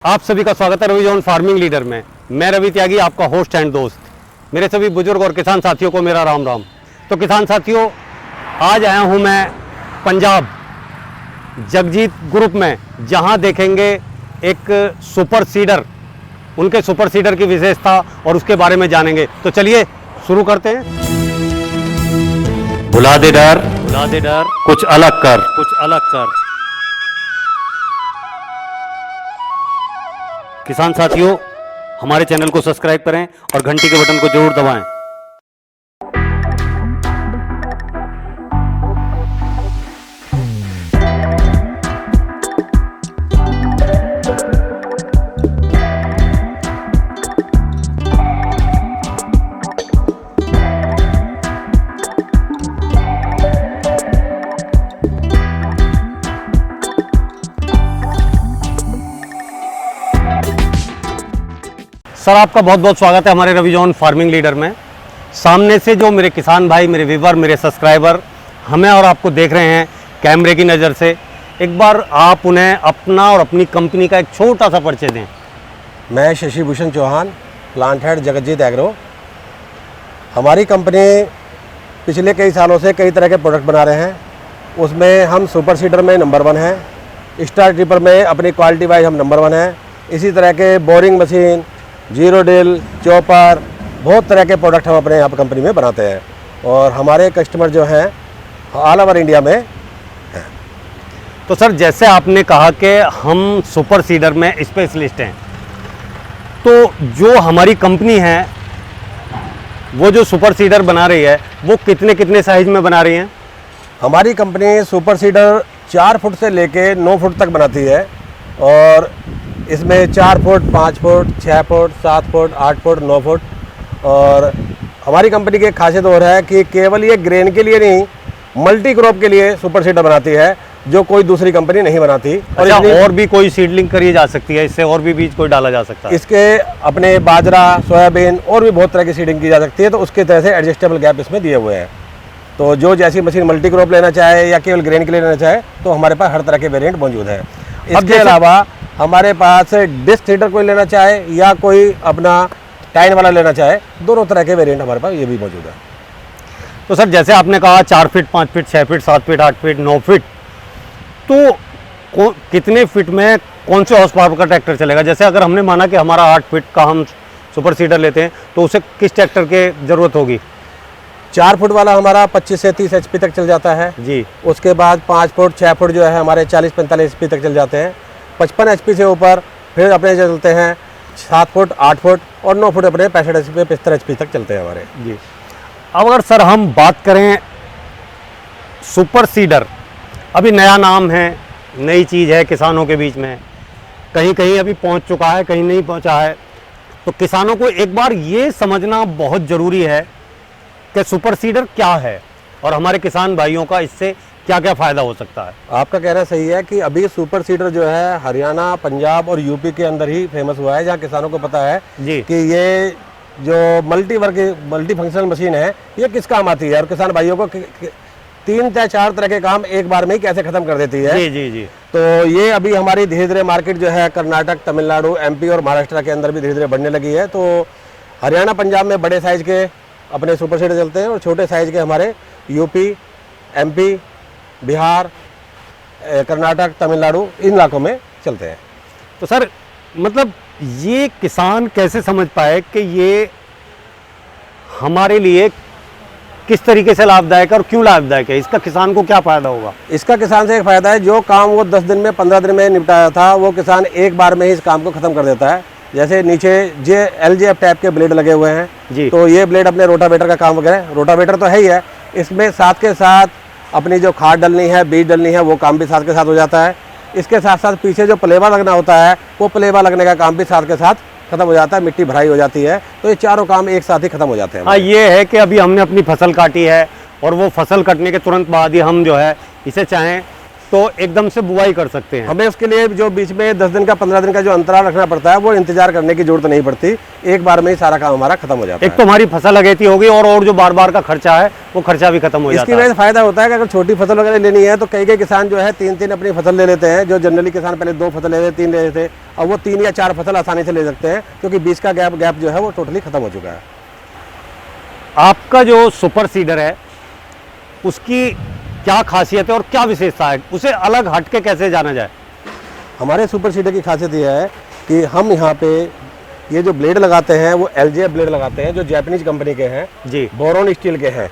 आप सभी का स्वागत है रवि जॉन फार्मिंग लीडर में। मैं रवि त्यागी, आपका होस्ट एंड दोस्त। मेरे सभी बुजुर्ग और किसान साथियों को मेरा राम राम। तो किसान साथियों, आज आया हूं मैं पंजाब जगजीत ग्रुप में, जहां देखेंगे एक सुपर सीडर, उनके सुपर सीडर की विशेषता और उसके बारे में जानेंगे। तो चलिए शुरू करते हैं। भुला दे डर कुछ अलग कर। किसान साथियों, हमारे चैनल को सब्सक्राइब करें और घंटी के बटन को जरूर दबाएं। सर, आपका बहुत बहुत स्वागत है हमारे रवि जॉन फार्मिंग लीडर में। सामने से जो मेरे किसान भाई, मेरे व्यूअर, मेरे सब्सक्राइबर हमें और आपको देख रहे हैं कैमरे की नज़र से, एक बार आप उन्हें अपना और अपनी कंपनी का एक छोटा सा परिचय दें। मैं Shashi Bhushan Chauhan, plant head Jagjit agro. हमारी कंपनी पिछले कई सालों से कई तरह के प्रोडक्ट बना रहे हैं। उसमें हम सुपर सीडर में नंबर 1 हैं, स्टार ट्रिपर में अपनी क्वालिटी वाइज हम नंबर 1 हैं। इसी तरह के boring machine, zero drill, chopper, बहुत तरह के प्रोडक्ट हम अपने यहाँ पर कंपनी में बनाते हैं और हमारे कस्टमर जो हैं ऑल ओवर इंडिया में हैं। तो सर, जैसे आपने कहा कि हम सुपर सीडर में स्पेशलिस्ट हैं, तो जो हमारी कंपनी है वो जो सुपर सीडर बना रही है वो कितने कितने साइज में बना रही है? हमारी कंपनी सुपर सीडर 4 फुट से लेके 9 फुट तक बनाती है और इसमें 4 foot, 5 foot, 6 foot, 7 foot, 8 foot, 9 foot. और हमारी कंपनी की एक खासियत और है कि केवल ये ग्रेन के लिए नहीं, मल्टी क्रॉप के लिए सुपर सीडर बनाती है, जो कोई दूसरी कंपनी नहीं बनाती। और भी कोई सीडलिंग करी जा सकती है इससे, और भी बीज कोई डाला जा सकता है? इसके अपने बाजरा, सोयाबीन और भी बहुत तरह की सीडिंग की जा सकती है। तो उसके तरह से एडजस्टेबल गैप इसमें दिए हुए हैं। तो जो जैसी मशीन मल्टी क्रॉप लेना चाहे या केवल ग्रेन के लिए लेना चाहे, तो हमारे पास हर तरह के वेरिएंट मौजूद है। इसके अलावा हमारे पास डिस्क सीडर कोई लेना चाहे या कोई अपना टाइन वाला लेना चाहे, दोनों तरह के वेरिएंट हमारे पास ये भी मौजूद है। तो सर, जैसे आपने कहा 4 feet, 5 feet, 6 feet, 7 feet, 8 feet, 9 feet, तो कितने फीट में कौन से हॉर्स पावर का ट्रैक्टर चलेगा? जैसे अगर हमने माना कि हमारा 8 फीट का हम सुपर सीडर लेते हैं, तो उसे किस ट्रैक्टर की ज़रूरत होगी? 4 फुट वाला हमारा 25 से 30 HP तक चल जाता है जी। उसके बाद 5 फुट, 6 फुट जो है हमारे 40-45 HP तक चल जाते हैं। 55 HP से ऊपर फिर अपने चलते हैं 7 फुट, 8 फुट और 9 फुट अपने 65 HP, 75 HP तक चलते हैं हमारे जी। अब अगर सर हम बात करें सुपर सीडर, अभी नया नाम है, नई चीज़ है किसानों के बीच में, कहीं कहीं अभी पहुंच चुका है, कहीं नहीं पहुंचा है। तो किसानों को एक बार ये समझना बहुत ज़रूरी है कि सुपर सीडर क्या है और हमारे किसान भाइयों का इससे क्या क्या फ़ायदा हो सकता है। आपका कहना सही है कि अभी सुपर सीडर जो है हरियाणा, पंजाब और यूपी के अंदर ही फेमस हुआ है, जहाँ किसानों को पता है जी कि ये जो मल्टी फंक्शनल मशीन है ये किस काम आती है और किसान भाइयों को 3 या 4 तरह के काम एक बार में ही कैसे खत्म कर देती है। जी जी जी। तो ये अभी हमारी धीरे धीरे मार्केट जो है कर्नाटक, तमिलनाडु, MP और महाराष्ट्र के अंदर भी धीरे धीरे बढ़ने लगी है। तो हरियाणा, पंजाब में बड़े साइज के अपने सुपर सीडर चलते हैं और छोटे साइज के हमारे यूपी, MP, बिहार, कर्नाटक, तमिलनाडु इन इलाकों में चलते हैं। तो सर, मतलब ये किसान कैसे समझ पाए कि ये हमारे लिए किस तरीके से लाभदायक है और क्यों लाभदायक है? इसका किसान को क्या फ़ायदा होगा? इसका किसान से एक फ़ायदा है, जो काम वो 10 दिन में, 15 दिन में निपटाया था, वो किसान एक बार में ही इस काम को ख़त्म कर देता है। जैसे नीचे LGF टाइप के ब्लेड लगे हुए हैं जी। तो ये ब्लेड अपने रोटावेटर का काम वगैरह, रोटावेटर तो है ही है, इसमें साथ के साथ अपनी जो खाद डलनी है, बीज डलनी है, वो काम भी साथ के साथ हो जाता है। इसके साथ साथ पीछे जो प्लेवा लगना होता है, वो प्लेवा लगने का काम भी साथ के साथ खत्म हो जाता है, मिट्टी भराई हो जाती है। तो ये चारों काम एक साथ ही खत्म हो जाते हैं। हाँ, ये है कि अभी हमने अपनी फसल काटी है और वो फसल कटने के तुरंत बाद ही हम जो है इसे चाहें तो एकदम से बुआई कर सकते हैं। हमें उसके लिए जो बीच में 10 दिन का 15 दिन का जो अंतराल रखना पड़ता है, वो इंतजार करने की जरूरत नहीं पड़ती, एक बार में ही सारा काम हमारा खत्म हो जाता एक तो हमारी फसल अगेती होगी और जो बार बार का खर्चा है वो खर्चा भी खत्म हो है। जाता इसकी है। वजह से फायदा होता है कि अगर छोटी फसल वगैरह लेनी है तो कई किसान जो है 3-3 अपनी फसल ले लेते हैं। जो जनरली किसान पहले 2 फसल ले लेते 3 ले लेते, अब वो 3 या 4 फसल आसानी से ले सकते हैं, क्योंकि बीच का गैप जो है वो टोटली खत्म हो चुका है। आपका जो सुपर सीडर है उसकी क्या खासियत है और क्या विशेषता है, उसे अलग हटके कैसे जाना जाए? हमारे सुपर सीडर की खासियत यह है कि हम यहाँ पे ये जो ब्लेड लगाते हैं वो LJF ब्लेड लगाते हैं, जो जापानीज कंपनी के हैं जी, बोरोन स्टील के हैं।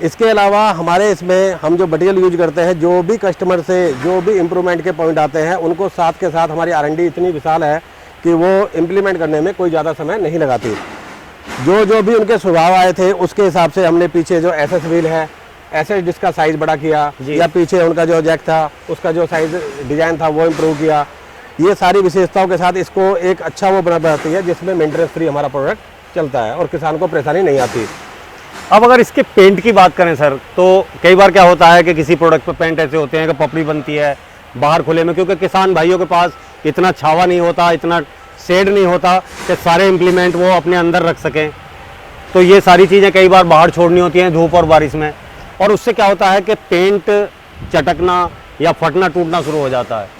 इसके अलावा हमारे इसमें हम जो मटेरियल यूज करते हैं, जो भी कस्टमर से जो भी इम्प्रूवमेंट के पॉइंट आते हैं उनको साथ के साथ हमारी R&D इतनी विशाल है कि वो इम्प्लीमेंट करने में कोई ज़्यादा समय नहीं लगाती। जो भी उनके स्वभाव आए थे उसके हिसाब से हमने पीछे जो SS व्हील है, SS डिस्क का साइज़ बड़ा किया, या पीछे उनका जो जैक था उसका जो साइज़ डिज़ाइन था वो इम्प्रूव किया। ये सारी विशेषताओं के साथ इसको एक अच्छा वो बनाती है जिसमें मेंटेनेंस फ्री हमारा प्रोडक्ट चलता है और किसान को परेशानी नहीं आती। अब अगर इसके पेंट की बात करें सर, तो कई बार क्या होता है कि किसी प्रोडक्ट पर पेंट ऐसे होते हैं कि पपड़ी बनती है बाहर खुले में, क्योंकि किसान भाइयों के पास इतना छावा नहीं होता, इतना शेड नहीं होता कि सारे इम्प्लीमेंट वो अपने अंदर रख सकें। तो ये सारी चीज़ें कई बार बाहर छोड़नी होती हैं धूप और बारिश में, और उससे क्या होता है कि पेंट चटकना या फटना टूटना शुरू हो जाता है।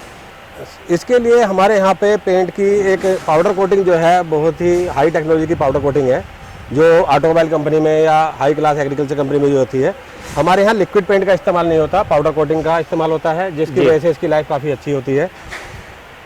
इसके लिए हमारे यहाँ पे पेंट की एक पाउडर कोटिंग जो है बहुत ही हाई टेक्नोलॉजी की पाउडर कोटिंग है, जो ऑटोमोबाइल कंपनी में या हाई क्लास एग्रीकल्चर कंपनी में जो होती है। हमारे यहाँ लिक्विड पेंट का इस्तेमाल नहीं होता, पाउडर कोटिंग का इस्तेमाल होता है, जिसकी वजह से इसकी लाइफ काफ़ी अच्छी होती है।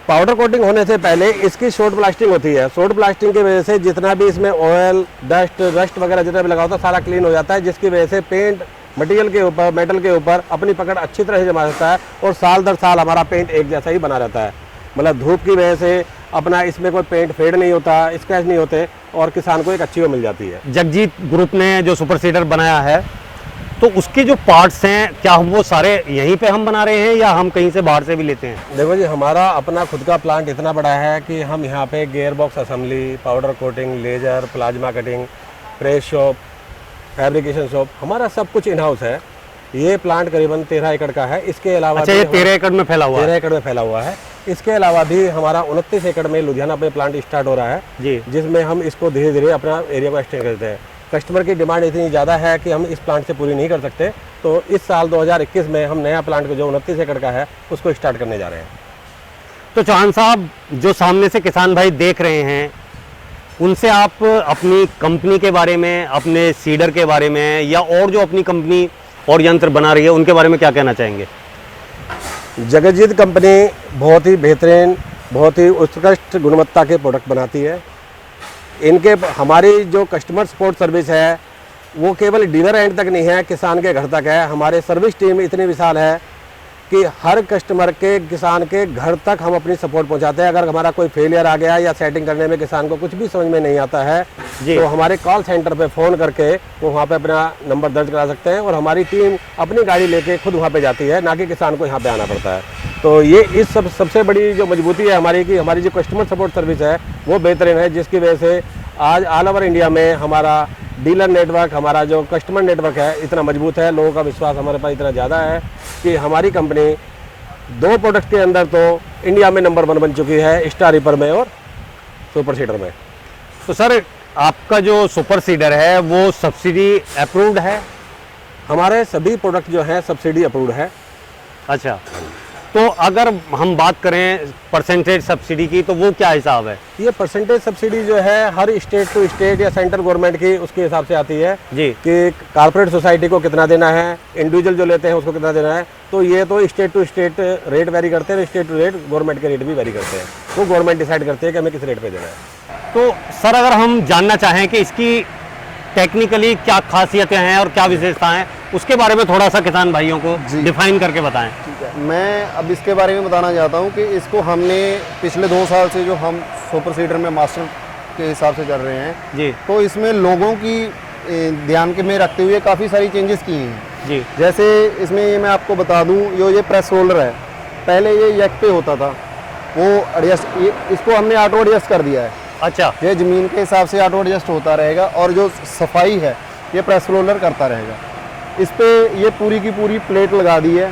पाउडर कोटिंग होने से पहले इसकी शॉर्ट ब्लास्टिंग होती है। शॉर्ट ब्लास्टिंग की वजह से जितना भी इसमें ऑयल, डस्ट, रस्ट वगैरह जितना भी लगा होता है सारा क्लीन हो जाता है, जिसकी वजह से पेंट मटेरियल के ऊपर, मेटल के ऊपर अपनी पकड़ अच्छी तरह से जमा सकता है और साल दर साल हमारा पेंट एक जैसा ही बना रहता है। मतलब धूप की वजह से अपना इसमें कोई पेंट फेड नहीं होता, स्क्रैच नहीं होते और किसान को एक अच्छी वो मिल जाती है। जगजीत ग्रुप ने जो सुपर सीडर बनाया है, तो उसके जो पार्ट्स हैं क्या वो सारे यहीं पे हम बना रहे हैं या हम कहीं से बाहर से भी लेते हैं? देखो जी, हमारा अपना खुद का प्लांट इतना बड़ा है कि हम यहाँ पे gear box assembly, powder coating, laser, plasma cutting, press shop, fabrication shop, हमारा सब कुछ इन हाउस है। ये प्लांट करीबन 13 एकड़ का है। इसके अलावा अच्छा, ये 13 एकड़ में फैला हुआ है? 13 एकड़ में फैला हुआ है। इसके अलावा भी हमारा 29 एकड़ में लुधियाना पे प्लांट स्टार्ट हो रहा है जी, जिसमें हम इसको धीरे धीरे अपना एरिया को एक्सटेंड करते हैं। कस्टमर की डिमांड इतनी ज़्यादा है कि हम इस प्लांट से पूरी नहीं कर सकते, तो इस साल 2021 में हम नया प्लांट को जो 29 एकड़ का है उसको स्टार्ट करने जा रहे हैं। तो चौहान साहब, जो सामने से किसान भाई देख रहे हैं, उनसे आप अपनी कंपनी के बारे में, अपने सीडर के बारे में या और जो अपनी कंपनी और यंत्र बना रही है उनके बारे में क्या कहना चाहेंगे? जगजीत कंपनी बहुत ही बेहतरीन, बहुत ही उत्कृष्ट गुणवत्ता के प्रोडक्ट बनाती है। इनके हमारी जो कस्टमर सपोर्ट सर्विस है वो केवल डीलर एंड तक नहीं है, किसान के घर तक है। हमारे सर्विस टीम इतनी विशाल है कि हर कस्टमर के, किसान के घर तक हम अपनी सपोर्ट पहुंचाते हैं। अगर हमारा कोई फेलियर आ गया या सेटिंग करने में किसान को कुछ भी समझ में नहीं आता है तो हमारे कॉल सेंटर पे फ़ोन करके वो वहाँ पे अपना नंबर दर्ज करा सकते हैं और हमारी टीम अपनी गाड़ी लेके खुद वहाँ पे जाती है, ना कि किसान को यहाँ पे आना पड़ता है। तो ये इस सबसे बड़ी जो मजबूती है हमारी कि हमारी जो कस्टमर सपोर्ट सर्विस है वो बेहतरीन है, जिसकी वजह से आज ऑल ओवर इंडिया में हमारा डीलर नेटवर्क, हमारा जो कस्टमर नेटवर्क है इतना मजबूत है। लोगों का विश्वास हमारे पास इतना ज़्यादा है कि हमारी कंपनी 2 प्रोडक्ट के अंदर तो इंडिया में नंबर 1 बन चुकी है, स्टार रीपर में और सुपर सीडर में। तो सर, आपका जो सुपर सीडर है वो सब्सिडी अप्रूव्ड है? हमारे सभी प्रोडक्ट जो हैं सब्सिडी अप्रूव्ड है। अच्छा, तो अगर हम बात करें परसेंटेज सब्सिडी की तो वो क्या हिसाब है? ये परसेंटेज सब्सिडी जो है हर स्टेट टू स्टेट या सेंट्रल गवर्नमेंट की उसके हिसाब से आती है जी, कि कारपोरेट सोसाइटी को कितना देना है, इंडिविजुअल जो लेते हैं उसको कितना देना है। तो ये तो state to state rate vary करते हैं, स्टेट टू रेट गवर्नमेंट के रेट भी वेरी करते हैं। वो गवर्नमेंट डिसाइड करती है कि हमें किस रेट पे देना है। तो सर, अगर हम जानना चाहें कि इसकी टेक्निकली क्या खासियतें हैं और क्या विशेषताएं हैं, उसके बारे में थोड़ा सा किसान भाइयों को डिफाइन करके बताएं। ठीक है, मैं अब इसके बारे में बताना चाहता हूँ कि इसको हमने पिछले 2 साल से जो हम सुपर सीडर में मास्टर के हिसाब से कर रहे हैं जी, तो इसमें लोगों की ध्यान के में रखते हुए काफ़ी सारी चेंजेस की हैं जी। जैसे इसमें ये मैं आपको बता दूँ, ये प्रेस रोलर है, पहले ये यक पे होता था, वो एडजस्ट, इसको हमने ऑटो एडजस्ट कर दिया है। अच्छा, ये ज़मीन के हिसाब से ऑटो एडजस्ट होता रहेगा और जो सफाई है ये प्रेस रोलर करता रहेगा। इस पे ये पूरी की पूरी प्लेट लगा दी है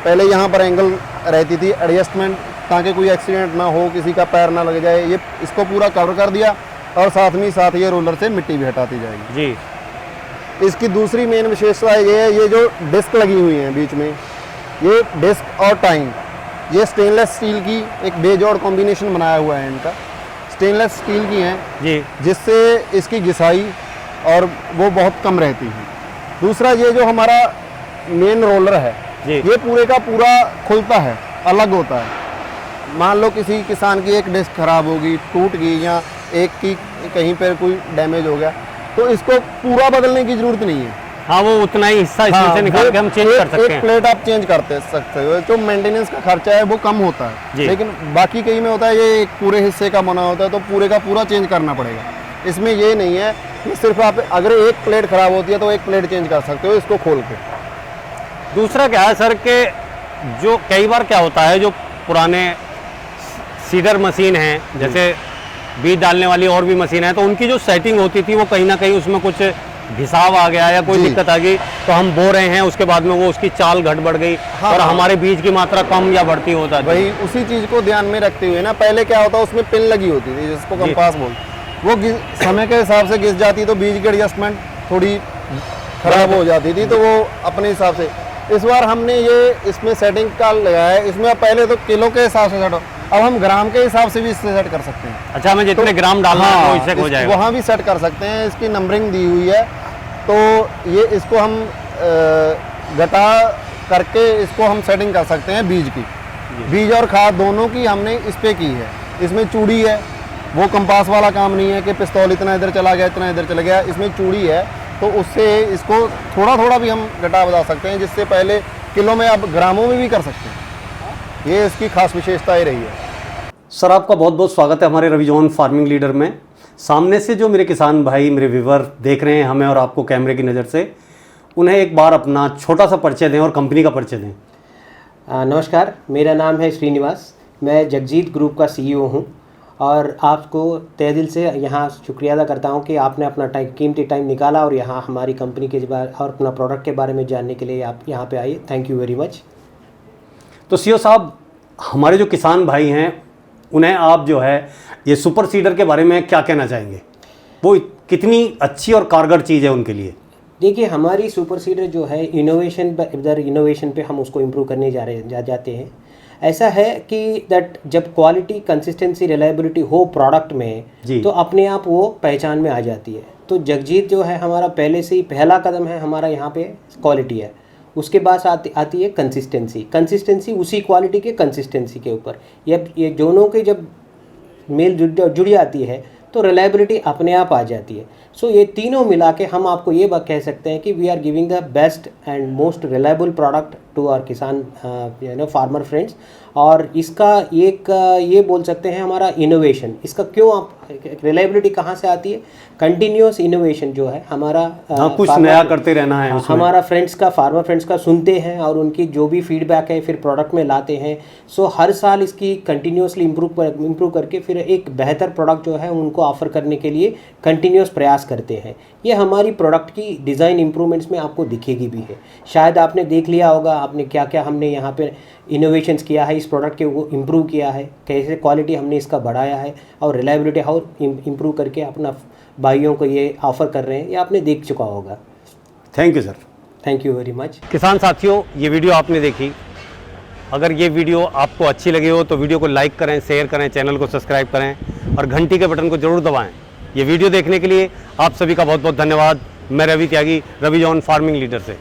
पहले यहाँ पर एंगल रहती थी एडजस्टमेंट, ताकि कोई एक्सीडेंट ना हो, किसी का पैर ना लग जाए। ये इसको पूरा कवर कर दिया और साथ ये रोलर से मिट्टी भी हटाती जाएगी जी। इसकी दूसरी मेन विशेषता ये है, ये जो डिस्क लगी हुई है बीच में, ये डिस्क और टाइम, ये स्टेनलेस स्टील की एक बेजोड़ कॉम्बिनेशन बनाया हुआ है इनका, स्टेनलेस स्टील की हैं जी, जिससे इसकी घिसाई और वो बहुत कम रहती है। दूसरा ये जो हमारा मेन रोलर है जी। ये पूरे का पूरा खुलता है, अलग होता है। मान लो किसी किसान की एक डिस्क खराब होगी, टूट गई, या एक की कहीं पर कोई डैमेज हो गया, तो इसको पूरा बदलने की जरूरत नहीं है। हाँ, वो उतना ही हिस्सा इसमें से निकाल के हम चेंज कर सकते एक हैं। प्लेट आप चेंज करते सकते हो, जो मेंटेनेंस का खर्चा है वो कम होता जी। है। लेकिन बाकी कई में होता है ये एक पूरे हिस्से का बना होता है, तो पूरे का पूरा चेंज करना पड़ेगा। इसमें ये नहीं है, ये सिर्फ आप अगर एक प्लेट खराब होती है तो एक प्लेट चेंज कर सकते हो इसको खोल के। दूसरा क्या है सर कि जो कई बार क्या होता है, जो पुराने सीडर मशीन हैं, जैसे बीज डालने वाली और भी मशीन है, तो उनकी जो सेटिंग होती थी वो कहीं ना कहीं उसमें कुछ घिसाव आ गया या कोई जी। दिक्कत आ गई, तो हम बो रहे हैं, उसके बाद में वो उसकी चाल घट बढ़ गई हाँ, और हाँ। हमारे बीज की मात्रा कम या बढ़ती होता है। वही उसी चीज़ को ध्यान में रखते हुए ना, पहले क्या होता उसमें पिन लगी होती थी जिसको जी। कंपास बोलते, वो समय के हिसाब से घिस जाती, तो बीज की एडजस्टमेंट थोड़ी खराब हो जाती थी, तो वो अपने हिसाब से। इस बार हमने ये इसमें सेटिंग का लगाया है, इसमें आप पहले तो किलो के हिसाब से सेट हो, अब हम ग्राम के हिसाब से भी इससे सेट कर सकते हैं। अच्छा, हमें जितने ग्राम डालना है वो इससे हो जाएगा। वहाँ भी सेट कर सकते हैं, इसकी नंबरिंग दी हुई है, तो ये इसको हम घटा करके इसको हम सेटिंग कर सकते हैं बीज की। बीज और खाद दोनों की हमने इस पे की है। इसमें चूड़ी है, वो कंपास वाला काम नहीं है कि पिस्तौल इतना इधर चला गया, इतना इधर चला गया, इसमें चूड़ी है, तो उससे इसको थोड़ा थोड़ा भी हम घटा बढ़ा सकते हैं, जिससे पहले किलो में अब ग्रामों में भी कर सकते हैं। ये इसकी खास विशेषता ही रही है। सर, आपका बहुत बहुत स्वागत है हमारे रविजोन फार्मिंग लीडर में। सामने से जो मेरे किसान भाई, मेरे व्यूवर देख रहे हैं हमें और आपको कैमरे की नज़र से, उन्हें एक बार अपना छोटा सा परिचय दें और कंपनी का परिचय दें। नमस्कार, मेरा नाम है श्रीनिवास, मैं जगजीत ग्रुप का CEO हूं और आपको तहे दिल से यहाँ शुक्रिया अदा करता हूं कि आपने अपना कीमती टाइम निकाला और यहाँ हमारी कंपनी के बारे और अपना प्रोडक्ट के बारे में जानने के लिए आप यहाँ पे आए। Thank you very much. तो CEO साहब, हमारे जो किसान भाई हैं उन्हें आप जो है ये सुपर सीडर के बारे में क्या कहना चाहेंगे? वो कितनी अच्छी और कारगर चीज़ है उनके लिए? देखिए, हमारी सुपर सीडर जो है इनोवेशन पे हम उसको इम्प्रूव करने जाते हैं। ऐसा है कि दैट जब क्वालिटी, कंसिस्टेंसी, रिलायबिलिटी हो प्रोडक्ट में, तो अपने आप वो पहचान में आ जाती है। तो जगजीत जो है हमारा पहले से ही पहला कदम है, हमारा यहाँ पे क्वालिटी है। उसके बाद आती है कंसिस्टेंसी उसी क्वालिटी के कंसिस्टेंसी के ऊपर। ये दोनों के जब मेल जुड़ जाती है तो रिलायबिलिटी अपने आप आ जाती है। सो ये तीनों मिला के हम आपको ये बात कह सकते हैं कि we are giving the best and most reliable product to our kisan farmer friends. और इसका एक ये बोल सकते हैं हमारा इनोवेशन। इसका क्यों आप रिलायबिलिटी कहाँ से आती है? कंटिन्यूस इनोवेशन जो है हमारा कुछ नया करते रहना है उसमें। हमारा फार्मर फ्रेंड्स का सुनते हैं और उनकी जो भी फीडबैक है फिर प्रोडक्ट में लाते हैं। सो हर साल इसकी कंटिन्यूसली इम्प्रूव करके फिर एक बेहतर प्रोडक्ट जो है उनको ऑफर करने के लिए कंटिन्यूस प्रयास करते हैं। ये हमारी प्रोडक्ट की डिज़ाइन इम्प्रूवमेंट्स में आपको दिखेगी भी है। शायद आपने देख लिया होगा आपने क्या क्या हमने यहाँ पे इनोवेशंस किया है इस प्रोडक्ट के, वो इम्प्रूव किया है, कैसे क्वालिटी हमने इसका बढ़ाया है और रिलायबिलिटी और इम्प्रूव करके अपना भाइयों को ये ऑफ़र कर रहे हैं, ये आपने देख चुका होगा। Thank you sir. Thank you very much. किसान साथियों, ये वीडियो आपने देखी। अगर ये वीडियो आपको अच्छी लगी हो तो वीडियो को लाइक करें, शेयर करें, चैनल को सब्सक्राइब करें और घंटी के बटन को जरूर दबाएं। ये वीडियो देखने के लिए आप सभी का बहुत बहुत धन्यवाद। मैं रवि त्यागी, रविजोन फार्मिंग लीडर से।